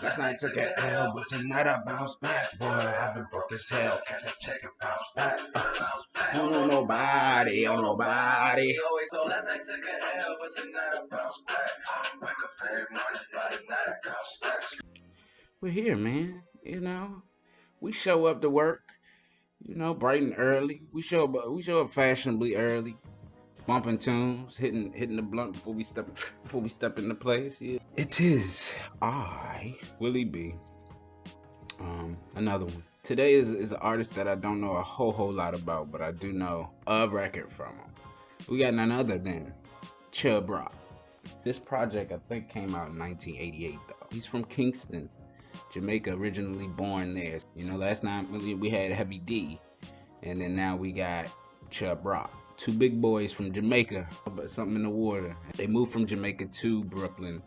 Last night took an L, but tonight I bounce back. Boy, I've been broke as hell. Catch a check and bounce back. On nobody, on nobody. So last night took an L, but tonight I bounce back. Wake up every morning, by the night I count stacks. We're here, man. You know, we show up to work. You know, bright and early. We show up fashionably early. Bumping tunes, hitting the blunt before we step into place. Yeah. It is I, Willie B. Another one. Today is an artist that I don't know a whole lot about, but I do know a record from him. We got none other than Chubb Rock. This project I think came out in 1988 though. He's from Kingston, Jamaica, originally born there. You know, last night we had Heavy D, and then now we got Chubb Rock. Two big boys from Jamaica, but something in the water. They moved from Jamaica to Brooklyn,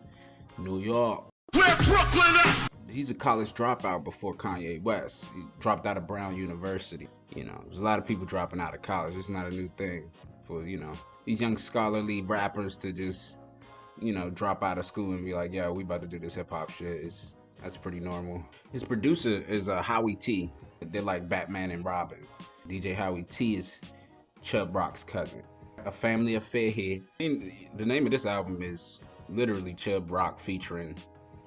New York. Where Brooklyn at? He's a college dropout before Kanye West. He dropped out of Brown University. You know, there's a lot of people dropping out of college. It's not a new thing for, you know, these young scholarly rappers to just, you know, drop out of school and be like, yeah, we about to do this hip hop shit. That's pretty normal. His producer is Howie T. They're like Batman and Robin. DJ Howie T is Chubb Rock's cousin. A family affair here. The name of this album is literally Chubb Rock featuring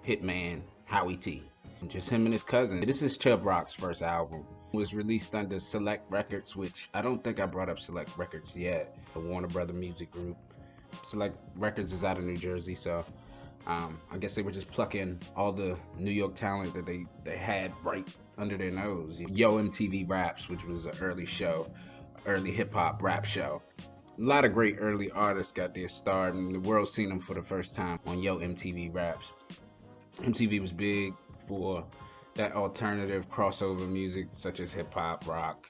Hitman, Howie T. Just him and his cousin. This is Chubb Rock's first album. It was released under Select Records, which I don't think I brought up Select Records yet. The Warner Brother Music Group. Select Records is out of New Jersey, so I guess they were just plucking all the New York talent that they had right under their nose. Yo MTV Raps, which was an early show, early hip hop rap show. A lot of great early artists got their start, and the world seen them for the first time on Yo MTV Raps. MTV was big for that alternative crossover music such as hip hop, rock,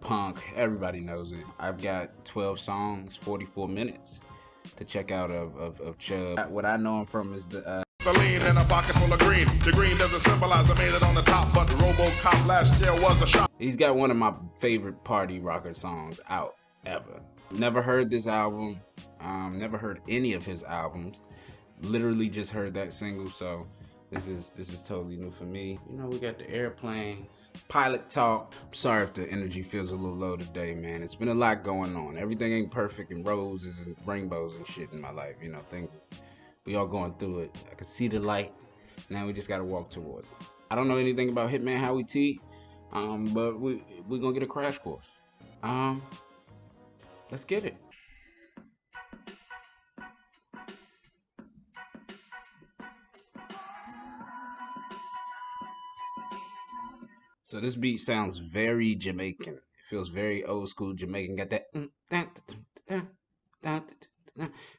punk. Everybody knows it. I've got 12 songs, 44 minutes to check out of Chubb. What I know him from is the lean in a pocket full of green. The green doesn't symbolize I made it on the top, but RoboCop last year was a shot. He's got one of my favorite party rocker songs out ever. Never heard this album. Never heard any of his albums. Literally just heard that single, so this is totally new for me. You know, we got the airplane, pilot talk. I'm sorry if the energy feels a little low today, man. It's been a lot going on. Everything ain't perfect and roses and rainbows and shit in my life. You know, things, we all going through it. I can see the light. Now we just gotta walk towards it. I don't know anything about Hitman Howie T, but we're gonna get a crash course. Let's get it. So this beat sounds very Jamaican. It feels very old school Jamaican. Got that.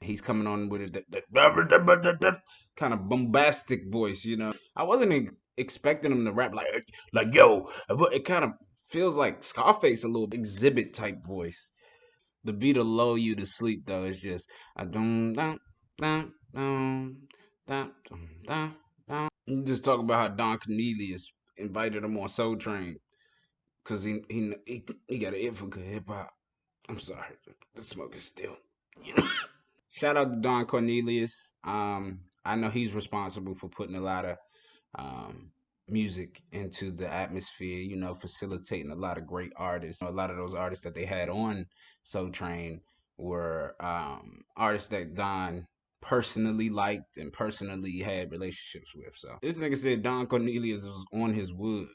He's coming on with that kind of bombastic voice, you know. I wasn't expecting him to rap like yo, but it kind of feels like Scarface, a little exhibit type voice. The beat'll lull you to sleep though. It's just I don't You just talk about how Don Cornelius invited him on Soul Train because he got an ear for good hip hop. I'm sorry, the smoke is still. You know? Shout out to Don Cornelius. I know he's responsible for putting a lot of music into the atmosphere. You know, facilitating a lot of great artists. A lot of those artists that they had on Soul Train were artists that Don personally liked and personally had relationships with. So this nigga said Don Cornelius was on his wood.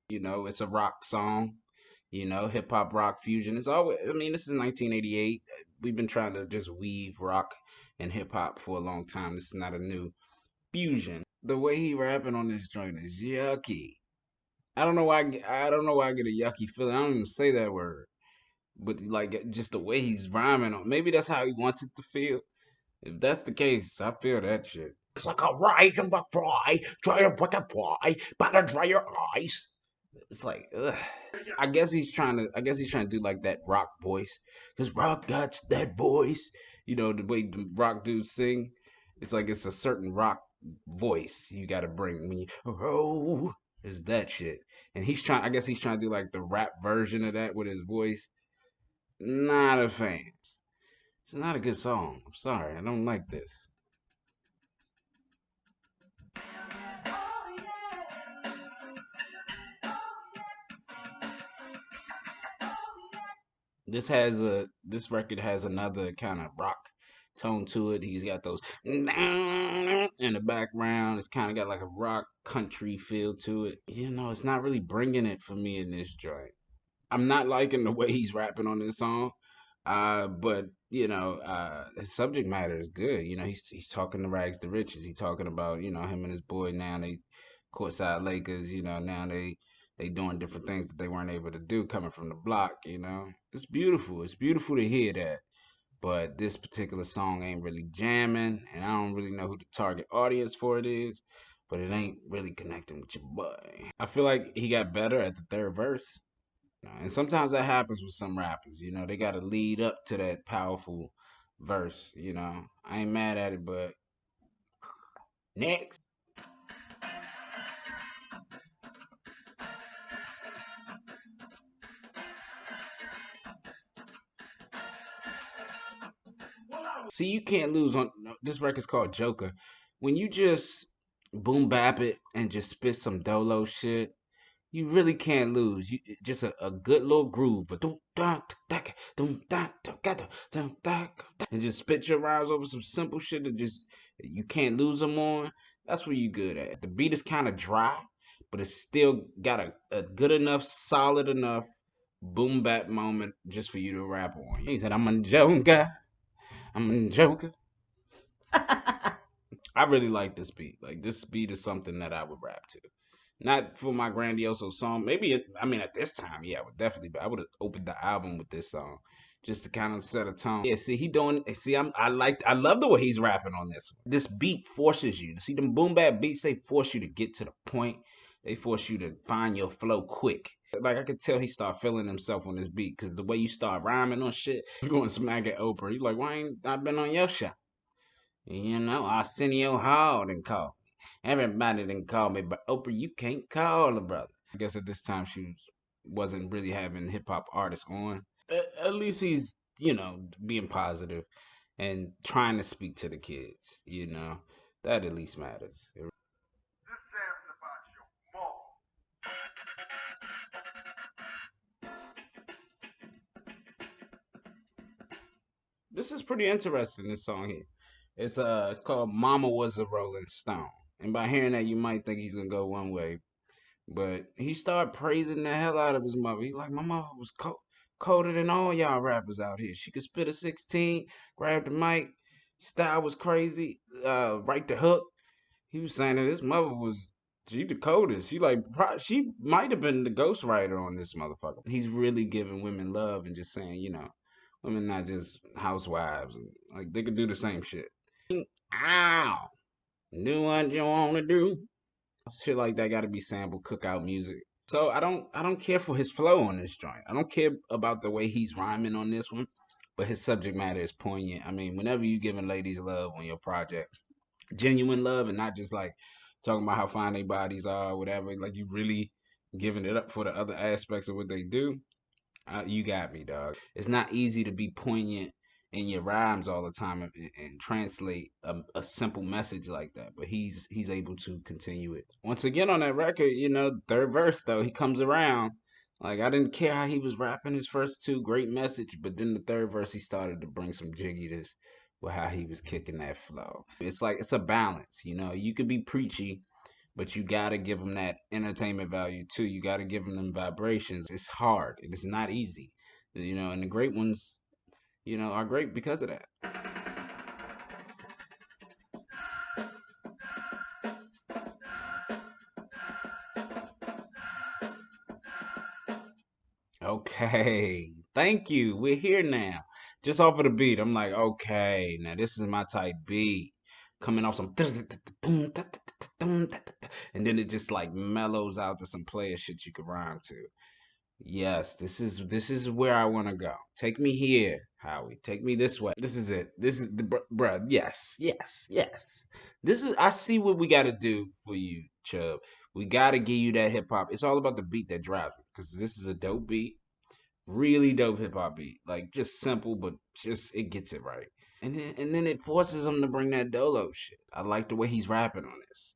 You know, it's a rock song. You know, hip hop rock fusion. It's always. I mean, this is 1988. We've been trying to just weave rock and hip hop for a long time. This is not a new fusion. The way he rapping on this joint is yucky. I don't know why. I don't know why I get a yucky feeling. I don't even say that word, but like just the way he's rhyming on. Maybe that's how he wants it to feel. If that's the case, I feel that shit. It's like a rise and a fry, try to put a pie, better dry your eyes. It's like, ugh. I guess he's trying to. I guess he's trying to do like that rock voice, cause rock got that voice. You know the way the rock dudes sing. It's like it's a certain rock voice you got to bring when you. Oh, Is that shit. And he's trying, I guess he's trying to do like the rap version of that with his voice. Not a fan. It's not a good song. I'm sorry. I don't like this. This record has another kind of rock tone to it. He's got those in the background. It's kind of got like a rock country feel to it. It's not really bringing it for me in this joint. I'm not liking the way he's rapping on this song. But his subject matter is good. He's talking to rags to riches. He's talking about him and his boy now they courtside Lakers. Now they doing different things that they weren't able to do coming from the block. It's beautiful. It's beautiful to hear that. But this particular song ain't really jamming, and I don't really know who the target audience for it is. But it ain't really connecting with your boy. I feel like he got better at the third verse. And sometimes that happens with some rappers. They got to lead up to that powerful verse. I ain't mad at it, but next. See, you can't lose on this record's called Joker. When you just boom bap it and just spit some dolo shit, you really can't lose. Just a good little groove, but and just spit your rhymes over some simple shit that just you can't lose them on. That's what you good at. The beat is kind of dry, but it's still got a good enough, solid enough boom bap moment just for you to rap on. He said, "I'm a joker. I'm a joker." I really like this beat. Like this beat is something that I would rap to. Not for my grandioso song. Maybe I mean at this time, yeah, I would definitely. But I would have opened the album with this song, just to kind of set a tone. Yeah, see, he doing. See, I love the way he's rapping on this. This beat forces you. See, them boom bap beats, they force you to get to the point. They force you to find your flow quick. Like I could tell he start feeling himself on this beat because the way you start rhyming on shit, you going smack at Oprah. You like, why ain't I been on your show? Arsenio Hall didn't call. Everybody didn't call me, but Oprah, you can't call her, brother. I guess at this time she wasn't really having hip hop artists on. At least he's, being positive and trying to speak to the kids. That at least matters. This is pretty interesting, this song here. It's called Mama Was a Rolling Stone. And by hearing that you might think he's gonna go one way, but he started praising the hell out of his mother. He's like, my mother was colder than all y'all rappers out here. She could spit a 16, grab the mic, style was crazy, write the hook. He was saying that his mother was she the coldest. She might have been the ghostwriter on this motherfucker. He's really giving women love and just saying, women not just housewives. Like they could do the same shit. Ow, do what you wanna do. Shit like that got to be sample cookout music. So I don't care for his flow on this joint. I don't care about the way he's rhyming on this one, but his subject matter is poignant. I mean, whenever you giving ladies love on your project, genuine love, and not just like talking about how fine their bodies are, or whatever. Like you really giving it up for the other aspects of what they do. You got me, dog. It's not easy to be poignant in your rhymes all the time and translate a simple message like that. But he's able to continue it. Once again on that record, third verse though, he comes around. Like I didn't care how he was rapping his first two, great message, but then the third verse he started to bring some jigginess with how he was kicking that flow. It's like it's a balance, You could be preachy, but you gotta give them that entertainment value too. You gotta give them vibrations. It's hard. It is not easy, And the great ones, are great because of that. Okay, thank you. We're here now. Just off of the beat, I'm like, okay, now this is my type beat. Coming off some, and then it just like mellows out to some player shit you could rhyme to. Yes, this is where I want to go. Take me here, Howie. Take me this way. This is it. This is the bruh. Yes, yes, yes. This is. I see what we got to do for you, Chubb. We gotta give you that hip hop. It's all about the beat that drives it, because this is a dope beat, really dope hip hop beat. Like just simple, but just it gets it right. And then it forces him to bring that dolo shit. I like the way he's rapping on this.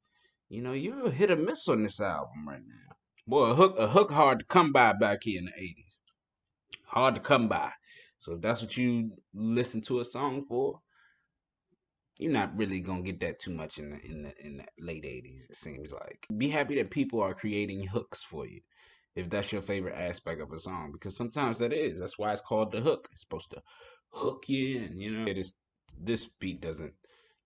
You know, you're a hit or miss on this album right now. Boy, a hook hard to come by back here in the '80s. Hard to come by. So if that's what you listen to a song for, you're not really gonna get that too much in the late '80s. It seems like. Be happy that people are creating hooks for you, if that's your favorite aspect of a song, because sometimes that is. That's why it's called the hook. It's supposed to hook you in. You know, this beat doesn't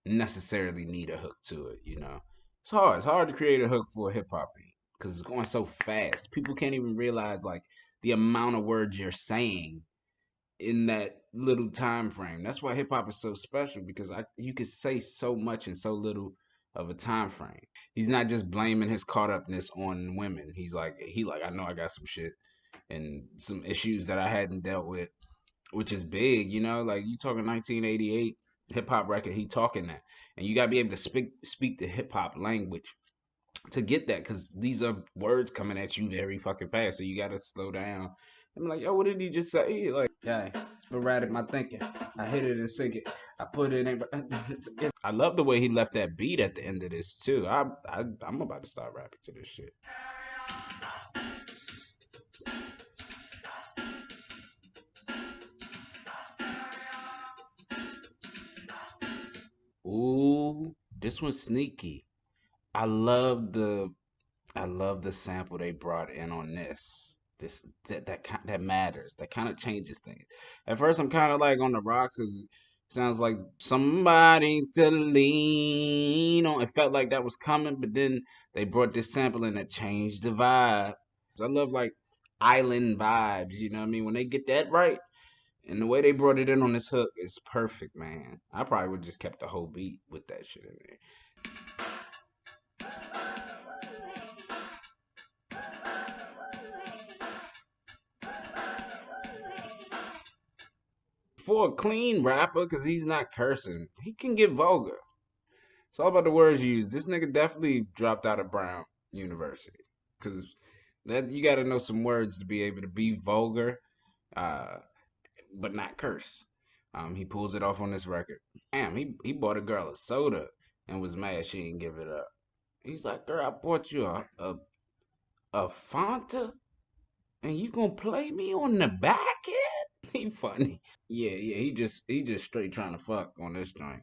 necessarily need a hook to it. You know, it's hard. It's hard to create a hook for a hip hop beat because it's going so fast. People can't even realize like the amount of words you're saying in that little time frame. That's why hip hop is so special, because you can say so much in so little of a time frame. He's not just blaming his caught upness on women. He like I know I got some shit and some issues that I hadn't dealt with, which is big, you know, like you talking 1988 hip hop record, he talking that. And you got to be able to speak the hip hop language to get that, because these are words coming at you very fucking fast. So you got to slow down. I'm like, yo, what did he just say? Like, yeah, sporadic my thinking. I hit it and sink it. I put it in. I love the way he left that beat at the end of this too. I'm about to start rapping to this shit. Ooh, this one's sneaky. I love the I love the sample they brought in on this. That matters. That kind of changes things. At first, I'm kind of like on the rocks, 'cause it sounds like somebody to lean on. It felt like that was coming, but then they brought this sample in that changed the vibe. I love like island vibes. You know what I mean? When they get that right, and the way they brought it in on this hook is perfect, man. I probably would just kept the whole beat with that shit in there. For a clean rapper, because he's not cursing, he can get vulgar. It's all about the words you use. This nigga definitely dropped out of Brown University, because that you got to know some words to be able to be vulgar, uh, but not curse. He pulls it off on this record. Damn, he bought a girl a soda and was mad she didn't give it up. He's like, girl, I bought you a Fanta, and you gonna play me on the back end? He funny. Yeah, he just straight trying to fuck on this joint.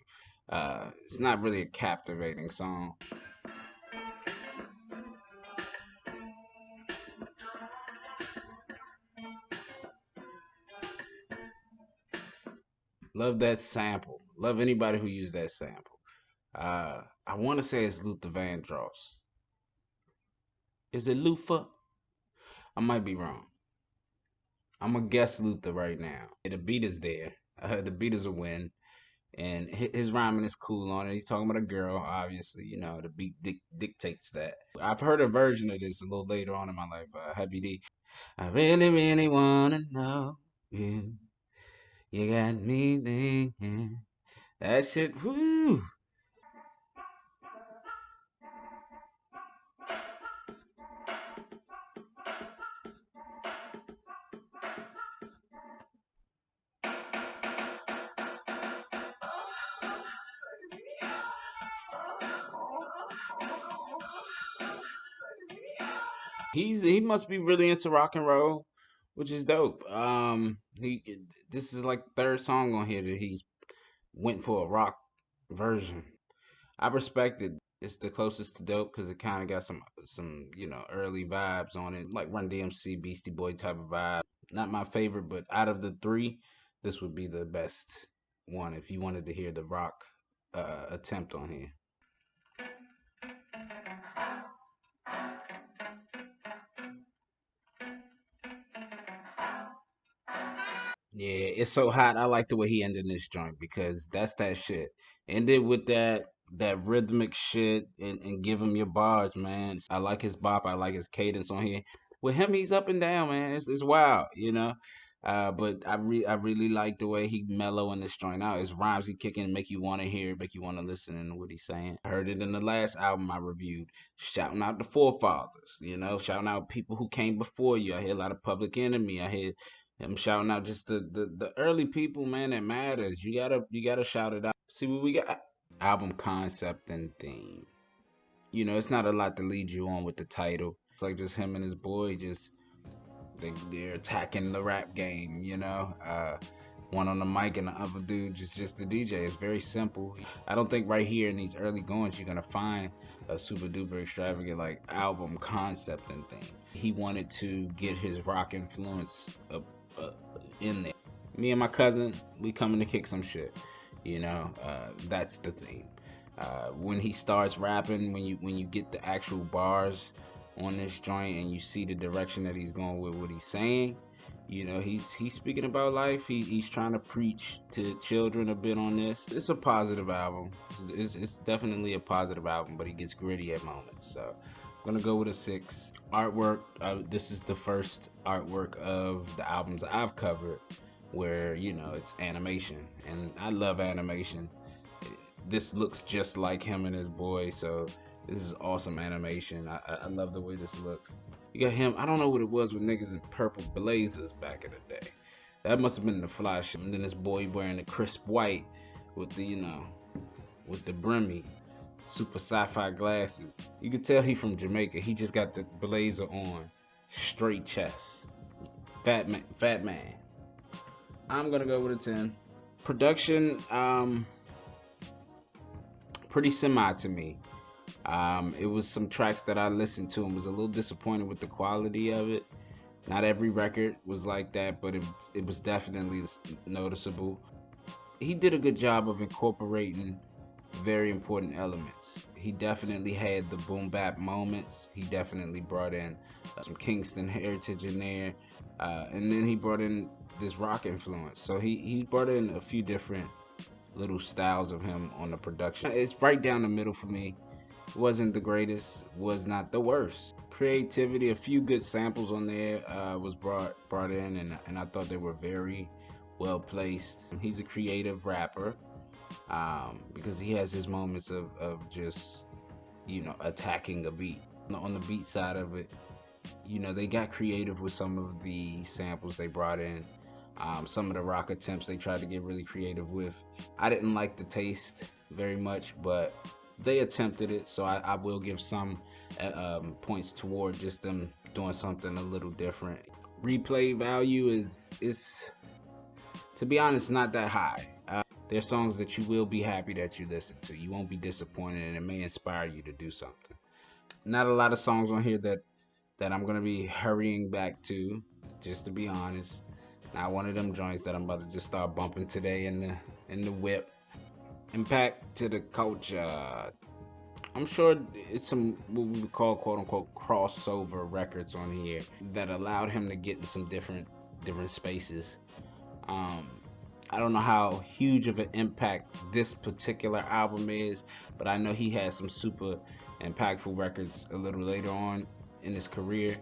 It's not really a captivating song. Love that sample. Love anybody who used that sample. I want to say it's Luther Vandross. Is it Luther? I might be wrong. I'm gonna guess Luther right now. Yeah, the beat is there. The beat is a win, and his rhyming is cool on it. He's talking about a girl, obviously. You know, the beat dictates that. I've heard a version of this a little later on in my life. Heavy D. I really, really wanna know you. You got me thinking. That shit, whoo. He must be really into rock and roll, which is dope. He this is like third song on here that he's went for a rock version. I respect it. It's the closest to dope because it kind of got some early vibes on it, like Run DMC, Beastie Boy type of vibe. Not my favorite, but out of the three, this would be the best one if you wanted to hear the rock attempt on here. Yeah, it's so hot. I like the way he ended this joint because that's that shit. Ended with that rhythmic shit and give him your bars, man. I like his bop. I like his cadence on here. With him, he's up and down, man. It's wild, you know. But I really like the way he mellowing this joint out. His rhymes he kicking make you want to hear, make you want to listen to what he's saying. I heard it in the last album I reviewed, shouting out the forefathers, you know, shouting out people who came before you. I hear a lot of Public Enemy. I hear him shouting out just the early people, man, that matters. You gotta shout it out. See what we got. Album concept and theme. You know, it's not a lot to lead you on with the title. It's like just him and his boy just they're attacking the rap game, you know. One on the mic and the other dude just the DJ. It's very simple. I don't think right here in these early goings you're gonna find a super duper extravagant like album concept and thing. He wanted to get his rock influence in there. Me and my cousin, we coming to kick some shit. You know, that's the theme. When he starts rapping, when you get the actual bars on this joint and you see the direction that he's going with what he's saying, you know, he's speaking about life. He's trying to preach to children a bit on this. It's a positive album. It's definitely a positive album, but he gets gritty at moments. So I'm gonna go with a 6. Artwork. This is the first artwork of the albums I've covered where, you know, it's animation, and I love animation. This looks just like him and his boy, so this is awesome animation. I love the way this looks. You got him. I don't know what it was with niggas in purple blazers back in the day. That must have been the fly shit. And then this boy wearing the crisp white with the, you know, with the brimmy, super sci-fi glasses. You can tell he from Jamaica. He just got the blazer on, straight chest. Fat man. I'm gonna go with a 10. Production, pretty semi to me. It was some tracks that I listened to and was a little disappointed with the quality of it. Not every record was like that, but it was definitely noticeable. He did a good job of incorporating very important elements. He definitely had the boom bap moments. He definitely brought in some Kingston heritage in there, and then he brought in this rock influence. So he brought in a few different little styles of him on the production. It's right down the middle for me. Wasn't the greatest, was not the worst. Creativity, a few good samples on there was brought in, and I thought they were very well placed. He's a creative rapper because he has his moments of just, you know, attacking a beat. On the beat side of it, you know, they got creative with some of the samples they brought in. Some of the rock attempts they tried to get really creative with. I didn't like the taste very much, but they attempted it, so I will give some points toward just them doing something a little different. Replay value is to be honest, not that high. There's songs that you will be happy that you listen to. You won't be disappointed, and it may inspire you to do something. Not a lot of songs on here that I'm gonna be hurrying back to, just to be honest. Not one of them joints that I'm about to just start bumping today in the whip. Impact to the culture. I'm sure it's some what we would call quote unquote crossover records on here that allowed him to get in some different spaces. I don't know how huge of an impact this particular album is, but I know he has some super impactful records a little later on in his career.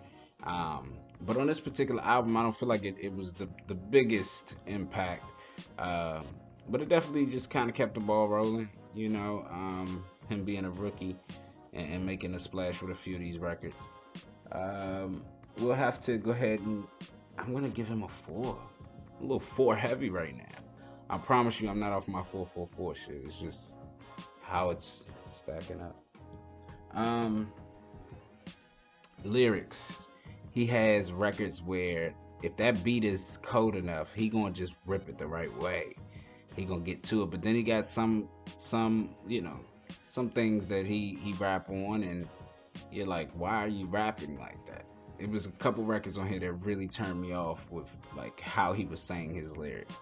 But on this particular album, I don't feel like it was the biggest impact. But it definitely just kind of kept the ball rolling, you know, him being a rookie and making a splash with a few of these records. We'll have to go ahead and I'm going to give him a 4. A little 4 heavy right now. I promise you I'm not off my 444 shit. It's just how it's stacking up. Lyrics. He has records where if that beat is cold enough, he gonna just rip it the right way. He gonna get to it. But then he got some you know, some things that he rap on and you're like, why are you rapping like that? It was a couple records on here that really turned me off with like how he was saying his lyrics.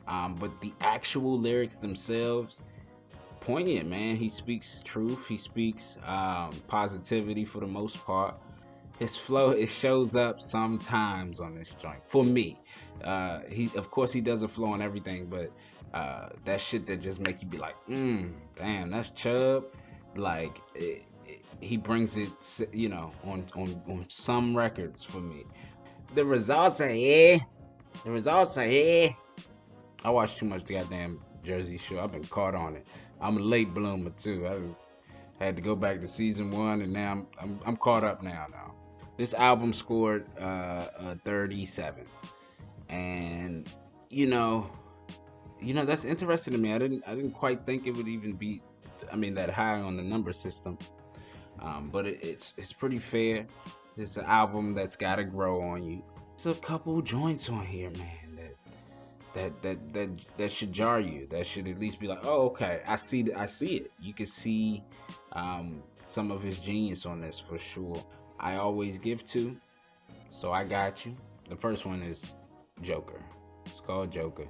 But the actual lyrics themselves, poignant, man. He speaks truth. He speaks positivity for the most part. His flow, it shows up sometimes on this joint. For me, of course he doesn't flow on everything, but that shit that just make you be like, damn, that's Chubb. Like he brings it, you know, on some records for me. The results are The results are here. I watched too much goddamn Jersey Shore. I've been caught on it. I'm a late bloomer too. I had to go back to season 1, and now I'm caught up now. This album scored 37, and you know that's interesting to me. I didn't quite think it would even be, that high on the number system. But it's pretty fair. It's an album that's gotta grow on you. There's a couple joints on here, man, that should jar you. That should at least be like, oh, okay, I see it. You can see some of his genius on this for sure. I always give to, so I got you. The first one is Joker. It's called Joker.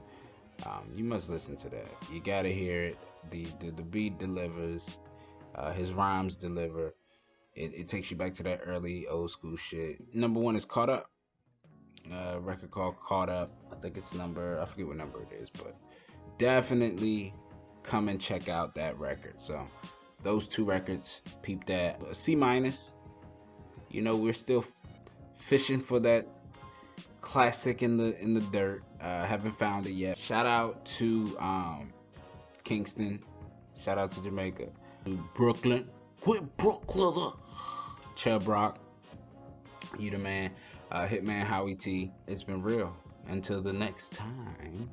You must listen to that. You gotta hear it. The beat delivers. His rhymes deliver. It takes you back to that early old school shit. Number 1 is Caught Up. Record called Caught Up. I think it's I forget what number it is, but definitely come and check out that record. So those 2 records, peep that. A C-. We're still fishing for that classic in the dirt. Haven't found it yet. Shout out to Kingston. Shout out to Jamaica. Brooklyn. With Brooklyn. Chubb Rock. You the man. Hitman, Howie T. It's been real. Until the next time.